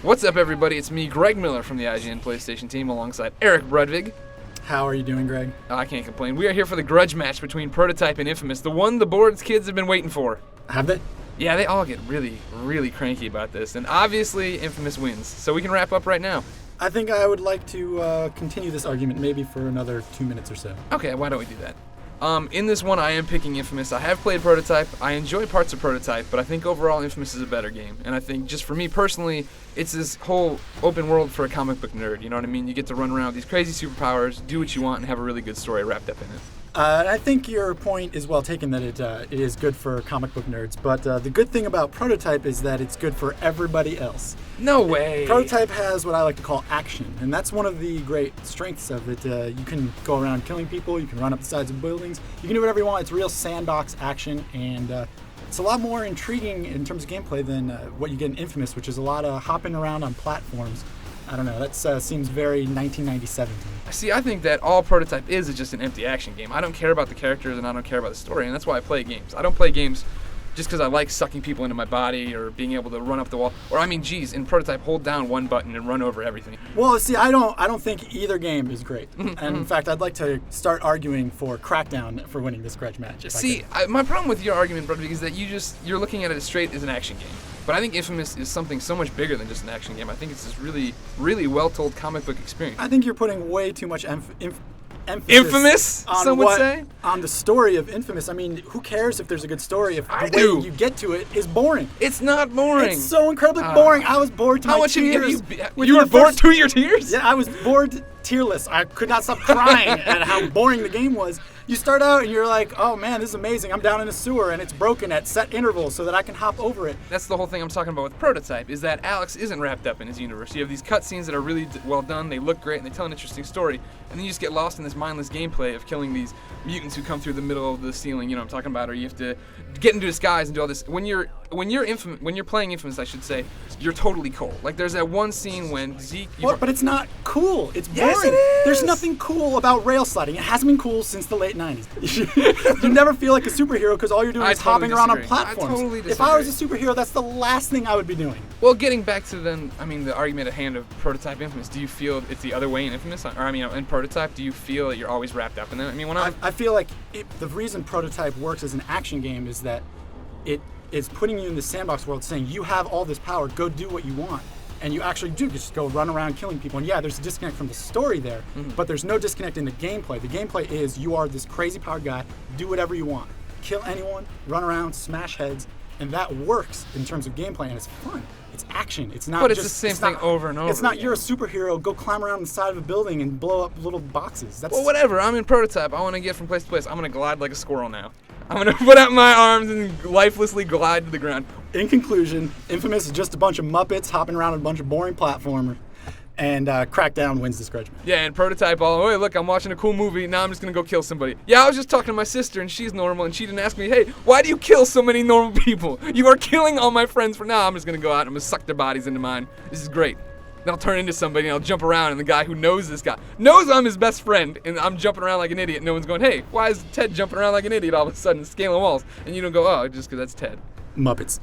What's up, everybody? It's me, Greg Miller from the IGN PlayStation team, alongside Eric Brudvig. How are you doing, Greg? I can't complain. We are here for the Grudge match between Prototype and Infamous, the one the board's kids have been waiting for. Have they? Yeah, they all get really, really cranky about this, and obviously Infamous wins, so we can wrap up right now. I think I would like to continue this argument maybe for another 2 minutes or so. Okay, why don't we do that? In this one, I am picking Infamous. I have played Prototype. I enjoy parts of Prototype, but I think overall Infamous is a better game. And I think just for me personally, it's this whole open world for a comic book nerd. You know what I mean? You get to run around with these crazy superpowers, do what you want, and have a really good story wrapped up in it. I think your point is well taken that it is good for comic book nerds, but the good thing about Prototype is that it's good for everybody else. No way! Prototype has what I like to call action, and that's one of the great strengths of it. You can go around killing people, you can run up the sides of buildings, you can do whatever you want. It's real sandbox action, and it's a lot more intriguing in terms of gameplay than what you get in Infamous, which is a lot of hopping around on platforms. I don't know, that seems very 1997 to me. See, I think that all Prototype is just an empty action game. I don't care about the characters and I don't care about the story, and that's why I play games. I don't play games just because I like sucking people into my body or being able to run up the wall. Or, I mean, geez, in Prototype, hold down one button and run over everything. Well, see, I don't think either game is great. And in fact, I'd like to start arguing for Crackdown for winning this Grudge match. See, my problem with your argument, brother, is that you're looking at it straight as an action game. But I think Infamous is something so much bigger than just an action game. I think it's this really, really well-told comic book experience. I think you're putting way too much emphasis Infamous, on some would say? On the story of Infamous. I mean, who cares if there's a good story if I the way do. you get to it is boring? It's not boring. It's so incredibly boring. I was bored to How my much tears. you were bored to your tears? Yeah, I was bored tearless. I could not stop crying at how boring the game was. You start out and you're like, oh man, this is amazing. I'm down in a sewer and it's broken at set intervals so that I can hop over it. That's the whole thing I'm talking about with Prototype, is that Alex isn't wrapped up in his universe. You have these cutscenes that are really well done, they look great, and they tell an interesting story, and then you just get lost in this mindless gameplay of killing these mutants who come through the middle of the ceiling, you know what I'm talking about, or you have to get into disguise and do all this. When you're playing Infamous, I should say, you're totally cool. Like, there's that one scene when Zeke... But it's not cool. It's boring. Yes, it is! There's nothing cool about rail sliding. It hasn't been cool since the late 90s. You never feel like a superhero because all you're doing is hopping around on platforms. I totally disagree. If I was a superhero, that's the last thing I would be doing. Well, getting back to then, I mean, the argument at hand of Prototype Infamous, do you feel it's the other way in Infamous? Or, I mean, in Prototype, do you feel that you're always wrapped up in that? I mean, I feel like the reason Prototype works as an action game is that it is putting you in the sandbox world saying, you have all this power, go do what you want. And you actually do just go run around killing people. And yeah, there's a disconnect from the story there, but there's no disconnect in the gameplay. The gameplay is you are this crazy powered guy, do whatever you want. Kill anyone, run around, smash heads, and that works in terms of gameplay, and it's fun. It's action. It's not. But it's the same thing over and over. It's not again. You're a superhero. Go climb around the side of a building and blow up little boxes. Well, whatever. I'm in Prototype. I want to get from place to place. I'm gonna glide like a squirrel now. I'm gonna put out my arms and lifelessly glide to the ground. In conclusion, Infamous is just a bunch of Muppets hopping around on a bunch of boring platformers, and Crackdown wins this Grudge match. Yeah, and Prototype all, hey, look, I'm watching a cool movie, now I'm just gonna go kill somebody. Yeah, I was just talking to my sister, and she's normal, and she didn't ask me, hey, why do you kill so many normal people? You are killing all my friends for now. I'm just gonna go out and I'm gonna suck their bodies into mine. This is great. Then I'll turn into somebody and I'll jump around, and the guy who knows this guy knows I'm his best friend, and I'm jumping around like an idiot. No one's going, hey, why is Ted jumping around like an idiot all of a sudden, scaling walls? And you don't go, oh, just because that's Ted. Muppets.